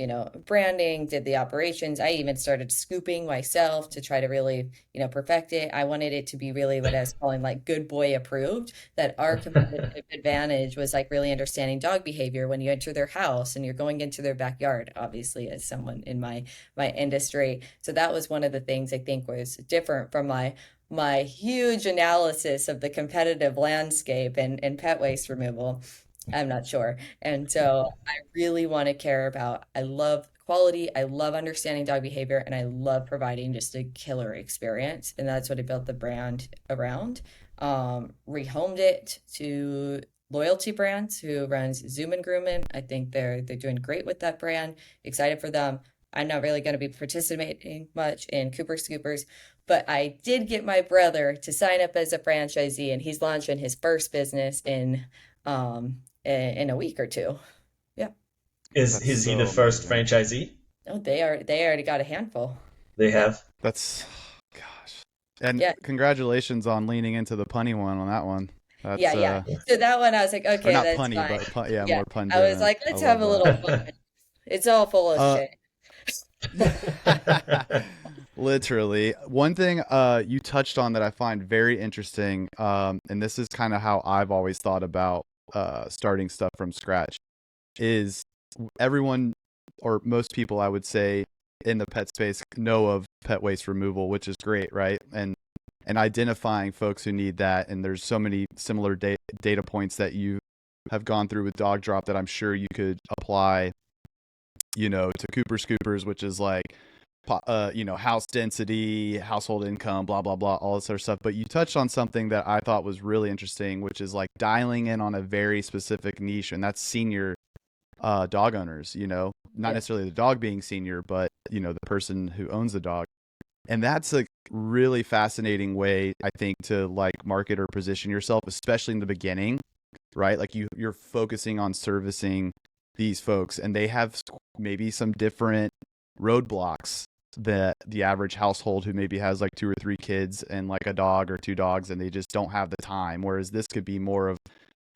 branding, did the operations. I even started scooping myself to try to really, perfect it. I wanted it to be really what I was calling like good boy approved, that our competitive advantage was like really understanding dog behavior when you enter their house and you're going into their backyard, obviously, as someone in my industry. So that was one of the things I think was different from my huge analysis of the competitive landscape and pet waste removal. I'm not sure. And so I really want to care about, I love quality, I love understanding dog behavior, and I love providing just a killer experience. And that's what I built the brand around. Rehomed it to Loyalty Brands, who runs Zoom and Groomin. I think they're doing great with that brand. Excited for them. I'm not really going to be participating much in Cooper Scoopers, but I did get my brother to sign up as a franchisee, and he's launching his first business in a week or two. Yeah. Is That's is he the so first amazing. franchisee Oh, they already got a handful. they Yeah. have? That's gosh. And Yeah. congratulations on leaning into the punny one on that one. Yeah. That's Yeah. So that one I was like, or okay, not that's punny, fine. but yeah, Yeah. more pun I was driven. like, I let's have love a that. little fun. It's all full of Uh shit. literally. One thing you touched on that I find very interesting, and this is kind of how I've always thought about starting stuff from scratch, is everyone or most people I would say in the pet space know of pet waste removal, which is great, right? And identifying folks who need that, and there's so many similar data points that you have gone through with Dog Drop that I'm sure you could apply, to Cooper Scoopers, which is like house density, household income, blah blah blah, all this sort of stuff. But you touched on something that I thought was really interesting, which is like dialing in on a very specific niche, and that's senior dog owners. Not Yeah. necessarily the dog being senior, but the person who owns the dog. And that's a really fascinating way, I think, to like market or position yourself, especially in the beginning, right? Like you're focusing on servicing these folks, and they have maybe some different roadblocks that the average household who maybe has like two or three kids and like a dog or two dogs, and they just don't have the time. Whereas this could be more of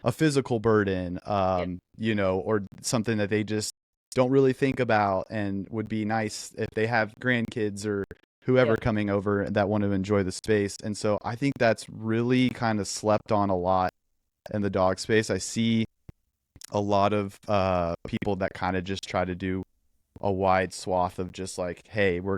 a physical burden, Yeah. or something that they just don't really think about and would be nice if they have grandkids or Yeah. whoever coming over that want to enjoy the space. And so I think that's really kind of slept on a lot in the dog space. I see a lot of people that kind of just try to do a wide swath of just like, hey, we'll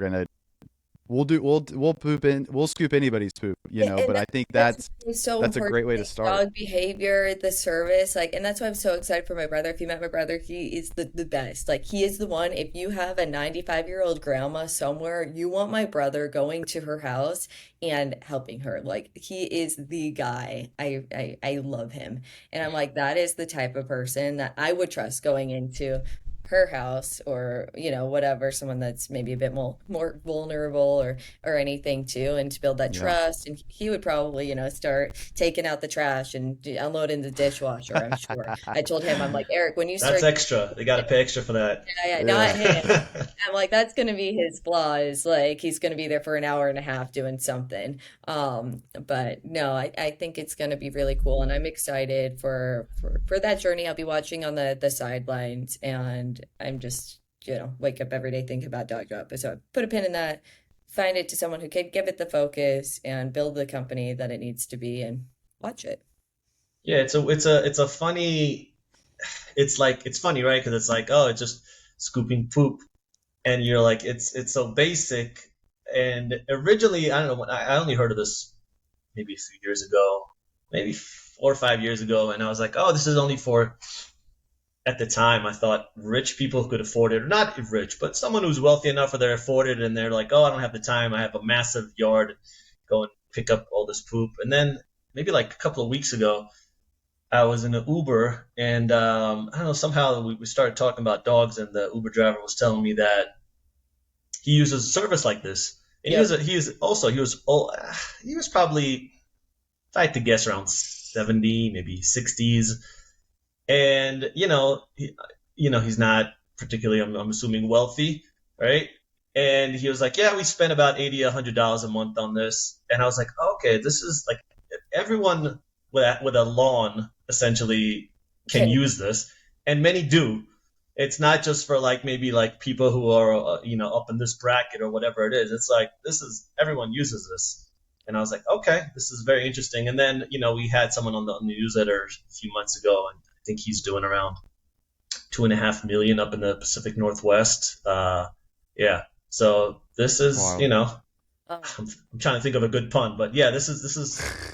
scoop anybody's poop, And but I think that's that's why it's so that's a important. great way to Like start. dog behavior, the service, like, and that's why I'm so excited for my brother. If you met my brother, he is the best. Like, he is the one. If you have a 95-year-old grandma somewhere, you want my brother going to her house and helping her. Like, he is the guy. I love him, and I'm like, that is the type of person that I would trust going into her house or whatever, someone that's maybe a bit more vulnerable or anything too, and to build that Yeah. trust. And he would probably, start taking out the trash and unloading the dishwasher, I'm sure. I told him, I'm like, Eric, when you That's start extra. They got to pay extra for that. yeah, yeah, not Yeah. him. I'm like, that's gonna be his flaw, is like he's gonna be there for an hour and a half doing something. But no, I think it's gonna be really cool, and I'm excited for that journey. I'll be watching on the sidelines, and I'm just, wake up every day thinking about Dog Drop. So I put a pin in that, find it to someone who can give it the focus and build the company that it needs to be, and watch it. Yeah, it's a funny. It's like it's funny, right? Because it's like, oh, it's just scooping poop, and you're like, it's so basic. And originally, I don't know, I only heard of this maybe a few years ago, maybe 4 or 5 years ago, and I was like, oh, this is only for. At the time, I thought rich people could afford it, or not rich, but someone who's wealthy enough where they afford it, and they're like, oh, I don't have the time. I have a massive yard, go and pick up all this poop, and then maybe like a couple of weeks ago. I was in an Uber, and I don't know, somehow we started talking about dogs, and the Uber driver was telling me that he uses a service like this, and Yep. he was probably, if I had to guess, around 70, maybe 60s, and he's not particularly, I'm assuming, wealthy, right? And he was like, yeah, we spent about 80, $100 a month on this, and I was like, okay, this is like everyone with a lawn essentially can Can use this, and many do. It's not just for like maybe like people who are up in this bracket or whatever it is. It's like this is everyone uses this, and I was like, okay, this is very interesting. And then we had someone on the newsletter a few months ago, and I think he's doing around 2.5 million up in the Pacific Northwest. Yeah, so this is Wild. um, I'm trying to think of a good pun, but yeah, this is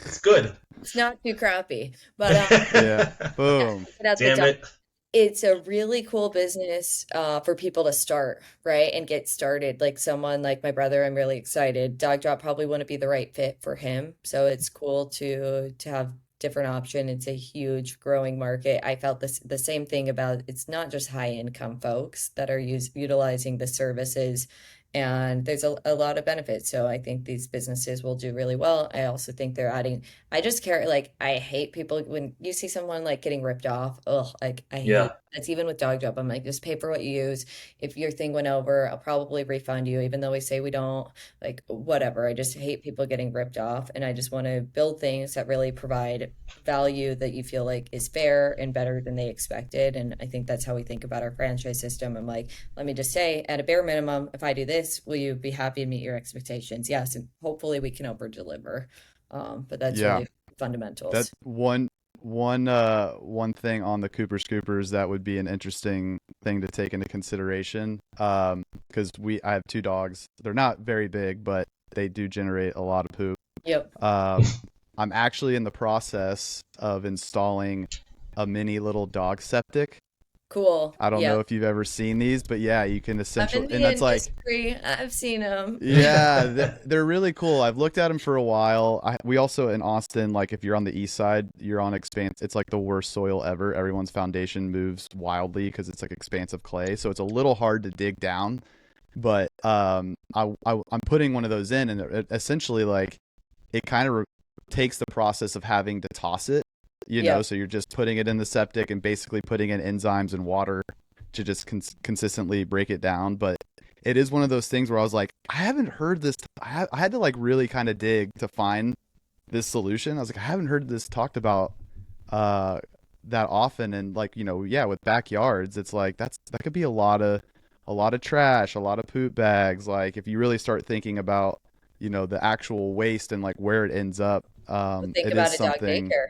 it's good. it's not too crappy, but Yeah. yeah, Boom. check it out the Damn dog. it. It's a really cool business for people to start, right? And get started. Like someone like my brother, I'm really excited. Dog Drop probably wouldn't be the right fit for him. So it's cool to have different option. It's a huge growing market. I felt the same thing about it's not just high income folks that are utilizing the services. And there's a lot of benefits. So I think these businesses will do really well. I also think they're adding I just care like I hate people when you see someone like getting ripped off. Ugh, like I hate Yeah, that's even with Dog Job. I'm like, just pay for what you use. If your thing went over, I'll probably refund you, even though we say we don't. Like whatever. I just hate people getting ripped off, and I just want to build things that really provide value that you feel like is fair and better than they expected. And I think that's how we think about our franchise system. I'm like, let me just say, at a bare minimum, if I do this, will you be happy and meet your expectations? Yes, and hopefully we can over deliver. But that's Yeah. really That fundamentals. one thing on the Cooper Scoopers that would be an interesting thing to take into consideration. Because I have two dogs. They're not very big, but they do generate a lot of poop. Yep. Um, I'm actually in the process of installing a mini little dog septic. Cool. I don't Yeah. know if you've ever seen these, but yeah, you can I'm essentially, in and the that's like, industry. I've seen them. yeah, they're really cool. I've looked at them for a while. We also in Austin, like if you're on the east side, you're on expanse. It's like the worst soil ever. Everyone's foundation moves wildly because it's like expansive clay, so it's a little hard to dig down. But I'm putting one of those in, and it essentially like it kind of takes the process of having to toss it. Yep. So you're just putting it in the septic and basically putting in enzymes and water to just consistently break it down. But it is one of those things where I was like, I haven't heard this. I had to like really kind of dig to find this solution. I was like, I haven't heard this talked about uh, that often. And like, yeah, with backyards, it's like that could be a lot of trash, a lot of poop bags. Like if you really start thinking about, the actual waste and like where it ends up, Well, think it is about a dog something. daycare.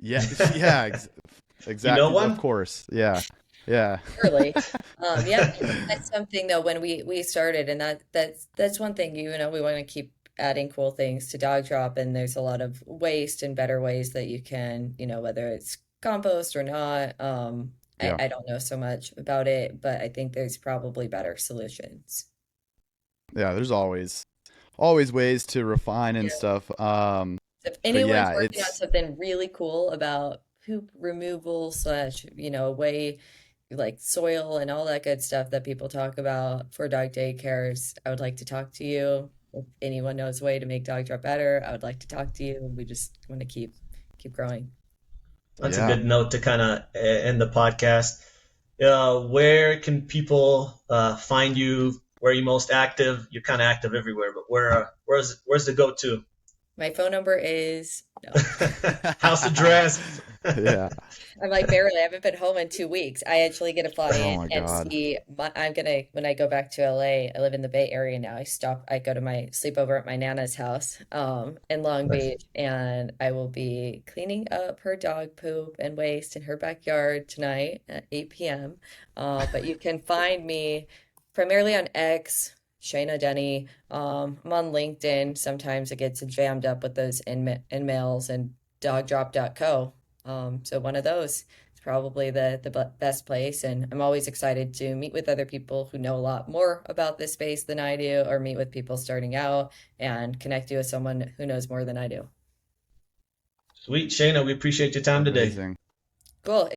Yeah, yeah, you know exactly. Of one? course. Yeah. Yeah. Early. Yeah, that's something though when we started, and that's one thing we want to keep adding cool things to Dog Drop, and there's a lot of waste and better ways that you can, whether it's compost or not. I Yeah. I don't know so much about it, but I think there's probably better solutions. Yeah, there's always ways to refine and Yeah. stuff. If But anyone's yeah, working on it's something really cool about poop removal slash, way like soil and all that good stuff that people talk about for dog daycares, I would like to talk to you. If anyone knows a way to make dog drop better, I would like to talk to you. We just want to keep growing. That's a yeah. good note to kind of end the podcast. Where can people find you? Where are you most active? You're kind of active everywhere, but where's the go-to? My phone number is no. House address. Yeah. I'm like barely. I haven't been home in 2 weeks. I actually get to fly Oh in my and God. see I'm gonna when I go back to LA. I live in the Bay Area now. I go to my sleepover at my Nana's house, in Long Nice. Beach, and I will be cleaning up her dog poop and waste in her backyard tonight at 8 p.m. But you can find me primarily on X, Shaina Denny. I'm on LinkedIn. Sometimes it gets jammed up with those in mails and dogdrop.co. So one of those is probably the best place, and I'm always excited to meet with other people who know a lot more about this space than I do, or meet with people starting out and connect you with someone who knows more than I do. Sweet, Shayna, we appreciate your time today. Amazing. Cool.